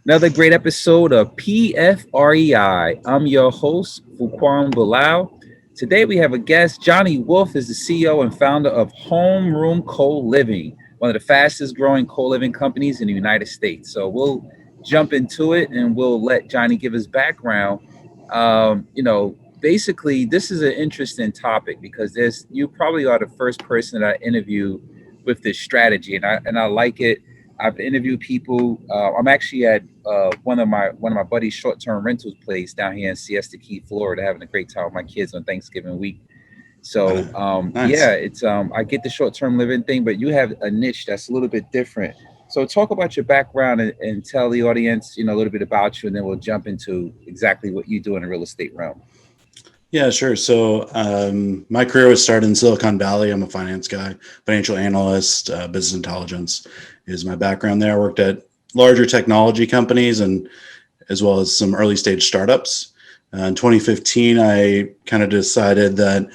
Another great episode of PFREI. I'm your host, Fuquan Bilal. Today we have a guest. Johnny Wolff is the CEO and founder of HomeRoom Co-Living, one of the fastest growing co-living companies in the United States. So we'll jump into it and we'll let Johnny give his background. Basically, this is an interesting topic because you probably are the first person that I interview with this strategy, and I like it. I've interviewed people. I'm actually at one of my buddies' short-term rentals place down here in Siesta Key, Florida, having a great time with my kids on Thanksgiving week. So yeah, Nice. it's I get the short-term living thing, but you have a niche that's a little bit different. So talk about your background and tell the audience, a little bit about you, and then we'll jump into exactly what you do in the real estate realm. Yeah, sure. So my career was started in Silicon Valley. I'm a finance guy, financial analyst, business intelligence is my background there. I worked at larger technology companies and as well as some early stage startups. In 2015, I kind of decided that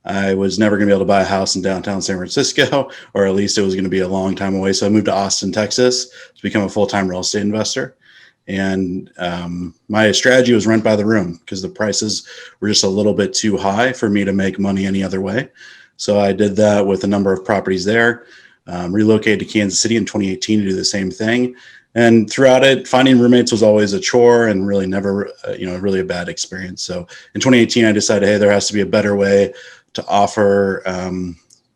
I was never going to be able to buy a house in downtown San Francisco, or at least it was going to be a long time away. So I moved to Austin, Texas to become a full-time real estate investor. And my strategy was rent by the room because the prices were just a little bit too high for me to make money any other way. So I did that with a number of properties there, relocated to Kansas City in 2018 to do the same thing. And throughout it, finding roommates was always a chore and really never, really a bad experience. So in 2018, I decided, hey, there has to be a better way to offer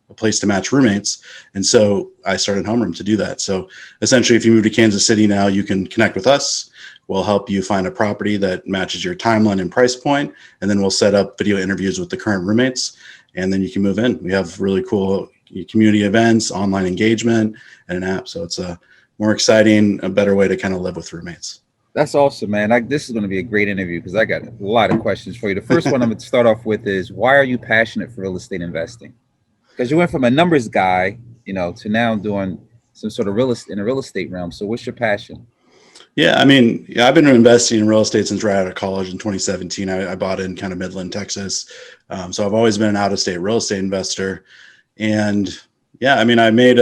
a place to match roommates. And so I started HomeRoom to do that. So essentially, if you move to Kansas City now, you can connect with us. We'll help you find a property that matches your timeline and price point, and then we'll set up video interviews with the current roommates, and then you can move in. We have really cool community events, online engagement, and an app. So it's a more exciting, a better way to kind of live with roommates. That's awesome, man. This is going to be a great interview because I got a lot of questions for you. The first one I'm going to start off with is, why are you passionate for real estate investing? Because you went from a numbers guy, to now doing some sort of real estate in the real estate realm. So what's your passion? Yeah, I mean, I've been investing in real estate since right out of college in 2017. I bought in kind of Midland, Texas. So I've always been an out of state real estate investor. And yeah, I mean, I made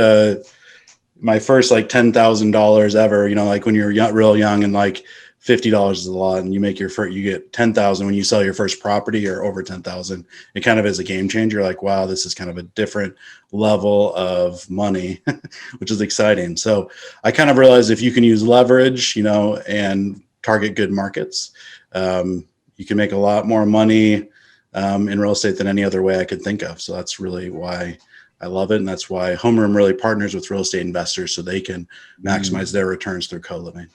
my first like $10,000 ever, like when you're real young and like $50 is a lot and you make your first, you get 10,000 when you sell your first property or over 10,000. It kind of is a game changer. Like, wow, this is kind of a different level of money, which is exciting. So I kind of realized if you can use leverage, and target good markets, you can make a lot more money in real estate than any other way I could think of. So that's really why I love it. And that's why HomeRoom really partners with real estate investors so they can Mm, maximize their returns through co-living.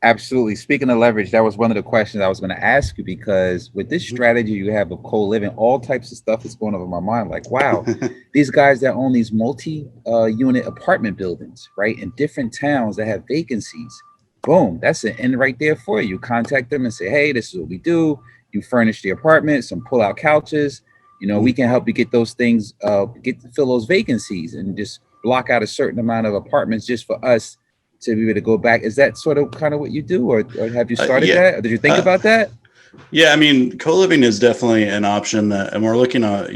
absolutely. Speaking of leverage, that was one of the questions I was going to ask you because with this Mhm. strategy you have of co-living, all types of stuff is going over my mind. Like, wow, these guys that own these multi-unit apartment buildings, right, in different towns that have vacancies. Boom, that's an end right there for you. Contact them and say, hey, this is what we do. You furnish the apartment, some pull-out couches. We can help you get those things, fill those vacancies, and just block out a certain amount of apartments just for us to be able to go back. Is that sort of kind of what you do, or have you started Yeah. that, or did you think Uh, about that? yeah. I mean, co-living is definitely an option that, and we're looking at,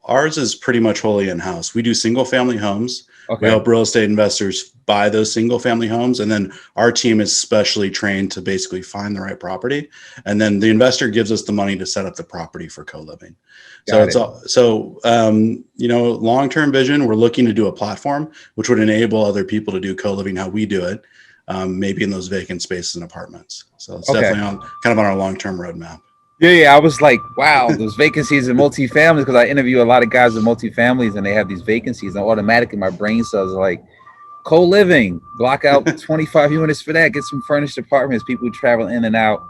ours is pretty much wholly in house. We do single family homes. We Okay, help real estate investors buy those single family homes. And then our team is specially trained to basically find the right property. And then the investor gives us the money to set up the property for co living. So got it's it. all, so, long term vision, we're looking to do a platform which would enable other people to do co living how we do it, maybe in those vacant spaces and apartments. So it's Okay. definitely on kind of on our long term roadmap. Yeah, yeah. I was like, wow, those vacancies in multifamilies because I interview a lot of guys in multifamilies and they have these vacancies, and automatically my brain cells are like, co-living, block out 25 units for that, get some furnished apartments, people who travel in and out.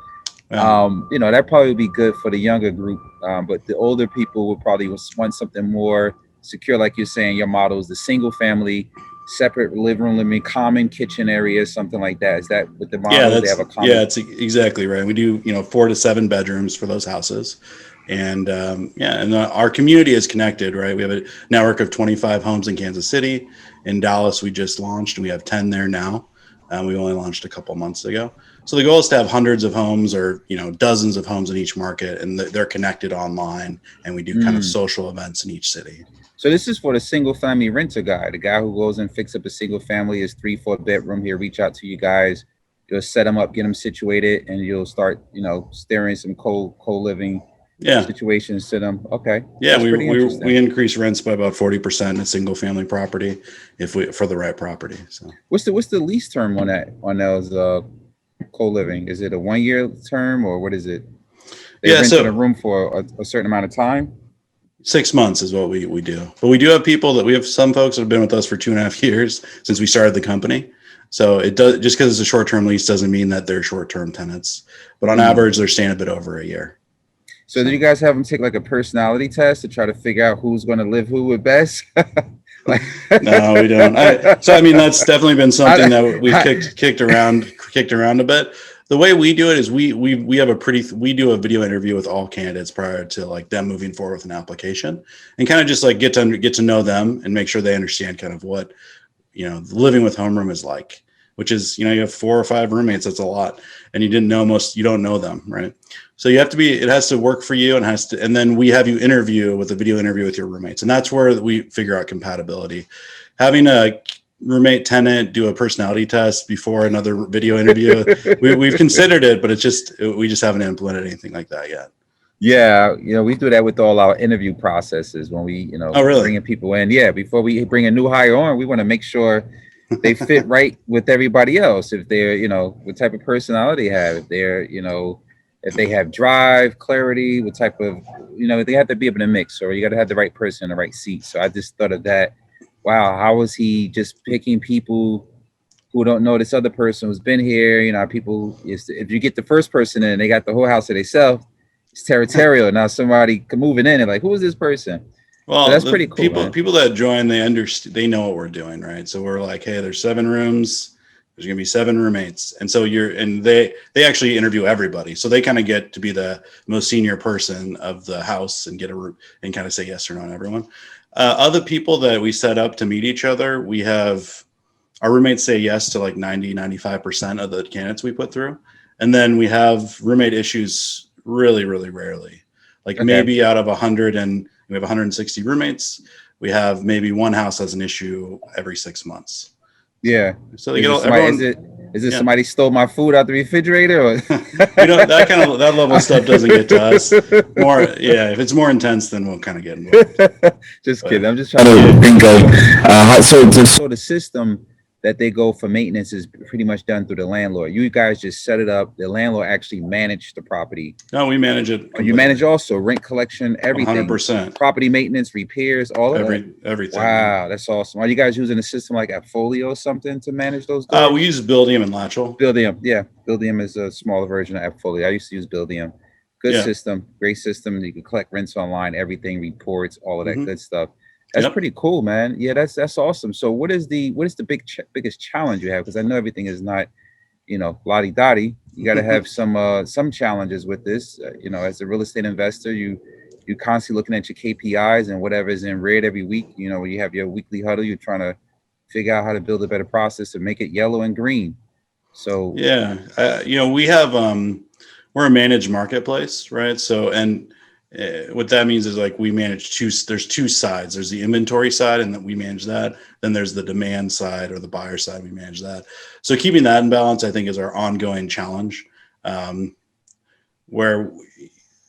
Yeah. That probably would be good for the younger group, but the older people would probably want something more secure, like you're saying. Your model is the single family, separate living room, living, common kitchen areas, something like that. Is that what the Yeah, model is? They that's have a yeah, common. it's exactly right. We do 4 to 7 bedrooms for those houses, and yeah, and our community is connected, right? We have a network of 25 homes in Kansas City. In Dallas, we just launched, and we have 10 there now. We only launched a couple months ago. So the goal is to have hundreds of homes, or dozens of homes in each market, and they're connected online. And we do kind of Mm. social events in each city. So this is for the single family renter guy, the guy who goes and fix up a single family, is 3, 4 bedroom. He'll reach out to you guys. you'll set them up, get them situated, and you'll start, steering some co-living Yeah. situations to them. Okay, Yeah, that's we pretty we we interesting. increase rents by about 40% in a single family property if we for the right property. So What's the lease term on those co-living? Is it a 1 year term, or what is it? They yeah, renting a so room for a certain amount of time. 6 months is what we do. But we do have people that we have some folks that have been with us for 2.5 years since we started the company. So it does just because it's a short-term lease doesn't mean that they're short-term tenants. But on Mm. average, they're staying a bit over a year. So do So you guys have them take like a personality test to try to figure out who's going to live who with best? Like, no, we don't. I mean that's definitely been something that we've I, kicked around a bit. The way we do it is we have we do a video interview with all candidates prior to like them moving forward with an application, and kind of just like get to know them and make sure they understand kind of what living with homeroom is like, which is you have 4 or 5 roommates. That's a lot, and you don't know them, right? So it has to work for you, and then we have you interview with a video interview with your roommates, and that's where we figure out compatibility. Having a roommate tenant do a personality test before another video interview, we've considered it, but we just haven't implemented anything like that yet. yeah, we do that with all our interview processes when we, Oh, really? bringing people in. Yeah, before we bring a new hire on, we want to make sure they fit right with everybody else. If they're, what type of personality they have, if they're, if they have drive, clarity, what type of, they have to be able to mix, or you got to have the right person in the right seat. So I just thought of that. Wow, how was he just picking people who don't know this other person who's been here? People if you get the first person in, they got the whole house to themselves. It's territorial. Now somebody moving in and like, who is this person? So Well, that's the pretty cool, man. people that join, they know what we're doing, right? So we're like, hey, there's 7 rooms. There's gonna be 7 roommates, and so they actually interview everybody, so they kind of get to be the most senior person of the house and and kind of say yes or no to everyone. Other people that we set up to meet each other, we have our roommates say yes to like 90-95% of the candidates we put through, and then we have roommate issues really, really rarely. Like Okay. maybe out of 100, and we have 160 roommates, we have maybe one house has an issue every 6 months. Yeah. So they Is get it all, somebody? everyone. Is it Yeah. somebody stole my food out the refrigerator? Or That level of stuff doesn't get to us. More, yeah. If it's more intense, then we'll kind of get involved. Just kidding. But I'm just trying to think of so the system that they go for maintenance is pretty much done through the landlord. You guys just set it up. The landlord actually managed the property. no, we manage it Oh, you manage completely, also rent collection, everything, 100%, property maintenance, repairs, all of that. everything. Yeah. Wow, that's awesome. Are you guys using a system like Appfolio or something to manage those We doors? use Buildium and Latchel. Buildium, yeah. Buildium is a smaller version of Appfolio. I used to use Buildium. Good Yeah. system, great system. You can collect rents online, everything, reports, all of that Hmm. good stuff. That's Yep. pretty cool, man. Yeah, that's awesome. So, what is the biggest challenge you have? Because I know everything is not, lottie dottie. You got to have some challenges with this. As a real estate investor, you constantly looking at your KPIs and whatever is in red every week. When you have your weekly huddle, you're trying to figure out how to build a better process and make it yellow and green. So, Yeah. We have we're a managed marketplace, right? So, and what that means is like we manage there's two sides. There's the inventory side, and then we manage that. Then there's the demand side or the buyer side. We manage that. So keeping that in balance, I think, is our ongoing challenge. Um, where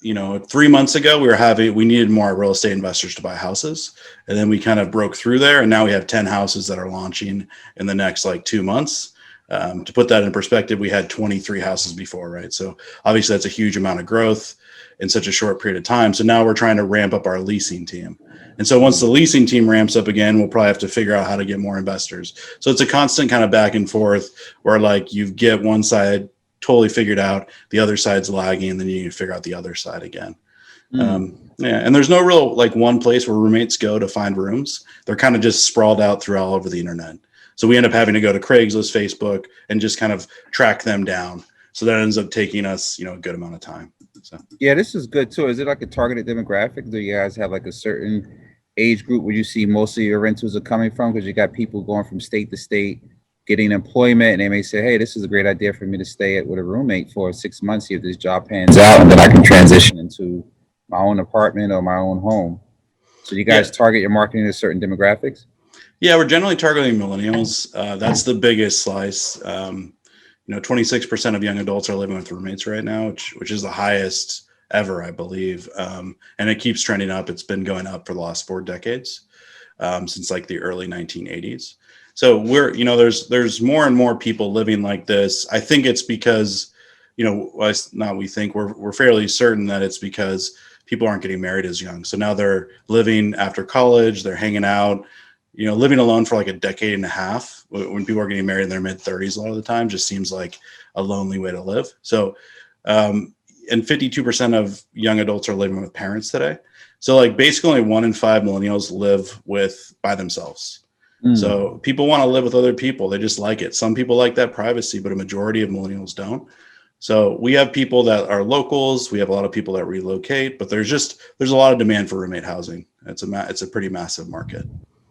3 months ago we needed more real estate investors to buy houses, and then we kind of broke through there, and now we have 10 houses that are launching in the next like 2 months. To put that in perspective, we had 23 houses before, right? So obviously that's a huge amount of growth in such a short period of time. So now we're trying to ramp up our leasing team. And so once the leasing team ramps up again, we'll probably have to figure out how to get more investors. So it's a constant kind of back and forth where like you get one side totally figured out, the other side's lagging, and then you need to figure out the other side again. Yeah, and there's no real like one place where roommates go to find rooms. They're kind of just sprawled out through all over the internet. So we end up having to go to Craigslist, Facebook, and just kind of track them down. So that ends up taking us, a good amount of time. So yeah, this is good too. Is it like a targeted demographic? Do you guys have like a certain age group where you see most of your rentals are coming from? Because you got people going from state to state, getting employment, and they may say, "Hey, this is a great idea for me to stay with a roommate for 6 months, see if this job pans out, and then I can transition into my own apartment or my own home." So you yeah, guys target your marketing to certain demographics? yeah, we're generally targeting millennials. That's the biggest slice. 26% of young adults are living with roommates right now, which is the highest ever, I believe. And it keeps trending up. It's been going up for the last 4 decades, since like the early 1980s. So there's more and more people living like this. I think it's because, we're fairly certain that it's because people aren't getting married as young. So now they're living after college, they're hanging out, living alone for like a decade and a half when people are getting married in their mid 30s, a lot of the time just seems like a lonely way to live. So, and 52% of young adults are living with parents today. So like basically only 1 in 5 millennials live by themselves. So people want to live with other people. They just like it. Some people like that privacy, but a majority of millennials don't. So we have people that are locals. We have a lot of people that relocate, but there's a lot of demand for roommate housing. It's a pretty massive market.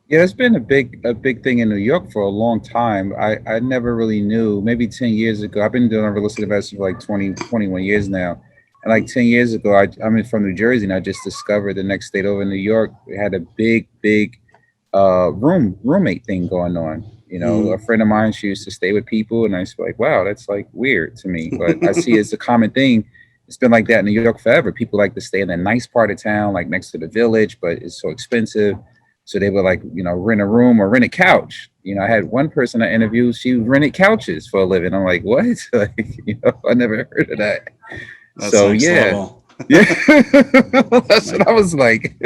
Yeah, it's been a big thing in New York for a long time. I never really knew. Maybe 10 years ago, I've been doing real estate investing for like 21 years now. And like 10 years ago, I'm from New Jersey, and I just discovered the next state over in New York, we had a big roommate thing going on. A friend of mine, she used to stay with people, and I was like, wow, that's like weird to me. But I see it's a common thing. It's been like that in New York forever. People like to stay in a nice part of town, like next to the village, but it's so expensive. So they would like, rent a room or rent a couch. I had one person I interviewed, she rented couches for a living. I'm like, what? Like, I never heard of that. That's So next yeah. level. Yeah. That's what I was like.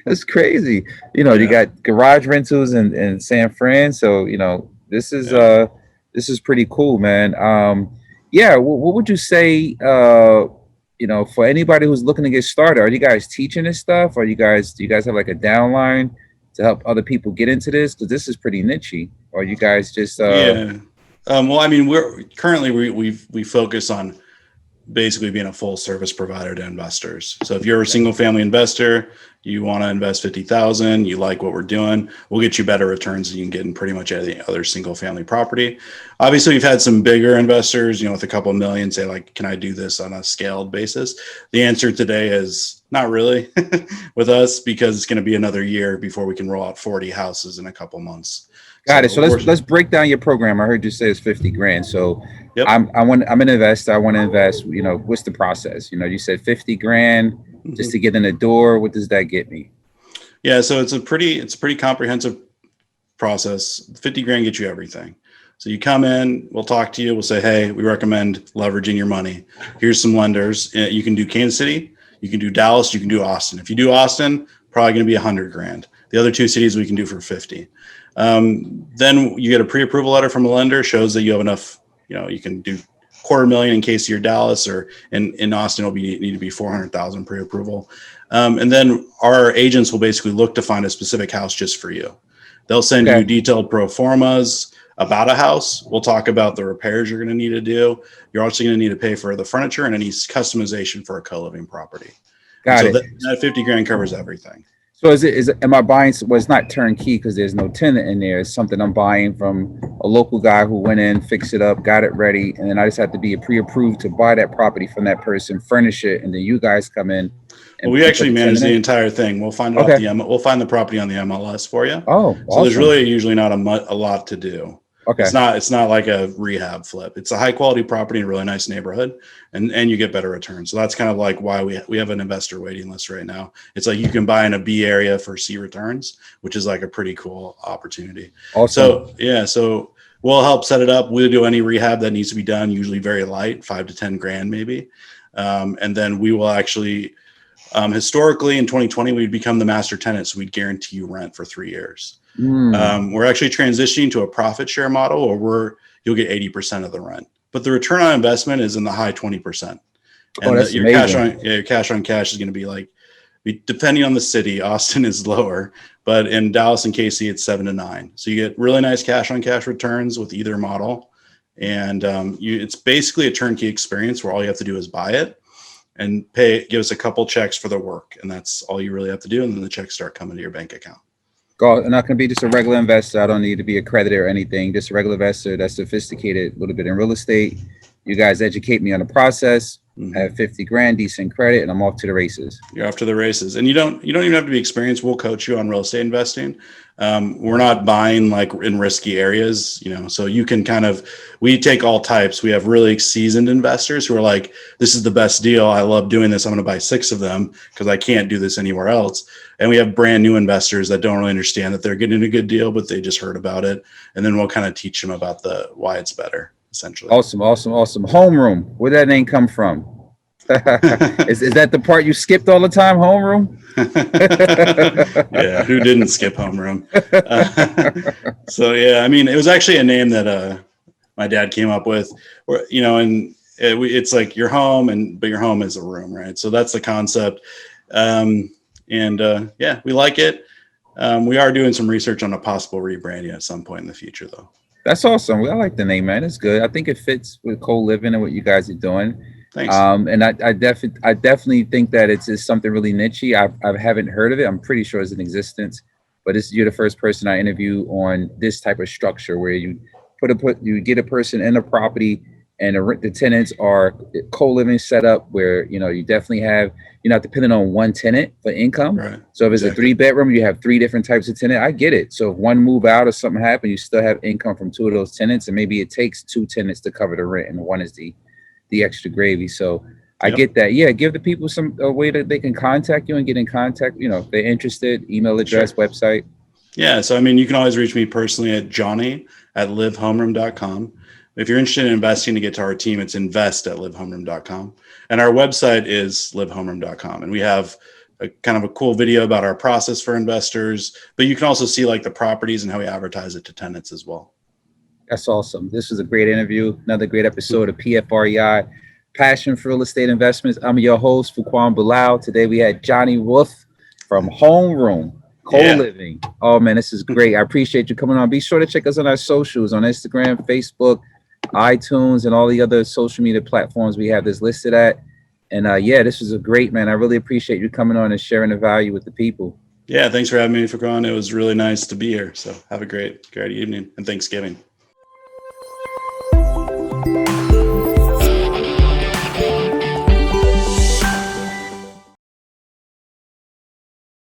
That's crazy. You got garage rentals in San Fran. So, this is pretty cool, man. Yeah, what would you say for anybody who's looking to get started? Are you guys teaching this stuff? Do you guys have like a downline to help other people get into this? Because this is pretty nichey. Or you guys just Yeah. Well, I mean, we focus on basically being a full service provider to investors. So if you're a single family investor, you want to invest 50,000, you like what we're doing, we'll get you better returns than you can get in pretty much any other single family property. Obviously, we've had some bigger investors, with a couple of million say like, can I do this on a scaled basis? The answer today is not really with us, because it's going to be another year before we can roll out 40 houses in a couple months. Got it. So let's break down your program. I heard you say it's 50 grand. So yep. I'm an investor. I want to invest. What's the process? You said 50 grand just to get in the door. What does that get me? Yeah, so it's a pretty comprehensive process. 50 grand gets you everything. So you come in, we'll talk to you. We'll say, hey, we recommend leveraging your money. Here's some lenders. You can do Kansas City, you can do Dallas, you can do Austin. If you do Austin, probably going to be 100 grand. The other 2 cities we can do for 50. Then you get a pre-approval letter from a lender, shows that you have enough, you can do $250,000 in case you're Dallas, or in Austin, it'll need to be 400,000 pre-approval. And then our agents will basically look to find a specific house just for you. They'll send you detailed pro formas about a house. We'll talk about the repairs you're going to need to do. You're also going to need to pay for the furniture and any customization for a co-living property. Got it. That 50 grand covers everything. So am I buying? Well, it's not turnkey because there's no tenant in there. It's something I'm buying from a local guy who went in, fixed it up, got it ready, and then I just have to be pre-approved to buy that property from that person, furnish it, and then you guys come in. Well, we actually manage the entire thing. We'll find we'll find the property on the MLS for you. Oh, awesome. So there's really usually not a lot to do. Okay. It's not like a rehab flip. It's a high quality property in a really nice neighborhood, and you get better returns. So that's kind of like why we have an investor waiting list right now. It's like you can buy in a B area for C returns, which is like a pretty cool opportunity. Awesome. So we'll help set it up. We'll do any rehab that needs to be done, usually very light, 5 to 10 grand maybe. And then we will actually, historically in 2020, we'd become the master tenant. So we'd guarantee you rent for 3 years. We're actually transitioning to a profit share model where you'll get 80% of the rent, but the return on investment is in the high 20%. And that's your amazing. your cash on cash is going to be like, depending on the city, Austin is lower, but in Dallas and KC, it's 7 to 9. So you get really nice cash on cash returns with either model. And it's basically a turnkey experience where all you have to do is buy it and give us a couple checks for the work. And that's all you really have to do. And then the checks start coming to your bank account. And I can be just a regular investor. I don't need to be accredited or anything. Just a regular investor that's sophisticated a little bit in real estate. You guys educate me on the process. Mhm. I have 50 grand, decent credit, and I'm off to the races. You're off to the races, and you don't even have to be experienced. We'll coach you on real estate investing. We're not buying like in risky areas, so you can we take all types. We have really seasoned investors who are like, this is the best deal. I love doing this. I'm going to buy 6 of them because I can't do this anywhere else. And we have brand new investors that don't really understand that they're getting a good deal, but they just heard about it. And then we'll kind of teach them about why it's better, essentially. Awesome. HomeRoom. Where did that name come from? is that the part you skipped all the time, homeroom? Yeah, who didn't skip homeroom? So yeah, I mean, it was actually a name that my dad came up with, and it's like your home, but your home is a room, right? So that's the concept, yeah, we like it. We are doing some research on a possible rebranding at some point in the future, though. That's awesome. I like the name, man. It's good. I think it fits with co-living and what you guys are doing. Thanks. And I definitely think that it's something really niche-y. I haven't heard of it. I'm pretty sure it's in existence, but you're the first person I interview on this type of structure where you you get a person in a property and the tenants are co-living setup where you definitely have you're not dependent on one tenant for income. Right. So if it's a 3-bedroom, you have 3 different types of tenant. I get it. So if one move out or something happen, you still have income from 2 of those tenants, and maybe it takes 2 tenants to cover the rent, and one is the extra gravy. So I get that. Yeah, give the people a way that they can contact you and get in contact. If they're interested, email address, website. Yeah. So, I mean, you can always reach me personally at johnny@livehomeroom.com. If you're interested in investing to get to our team, it's invest@livehomeroom.com. And our website is livehomeroom.com. And we have a kind of a cool video about our process for investors, but you can also see like the properties and how we advertise it to tenants as well. That's awesome. This was a great interview. Another great episode of PFREI, Passion for Real Estate Investments. I'm your host, Fuquan Bilal. Today we had Johnny Wolff from HomeRoom, co-living. Yeah. Oh, man, this is great. I appreciate you coming on. Be sure to check us on our socials on Instagram, Facebook, iTunes, and all the other social media platforms we have this listed at. And yeah, this was a great, man. I really appreciate you coming on and sharing the value with the people. Yeah, thanks for having me, Fuquan. It was really nice to be here. So have a great evening and Thanksgiving.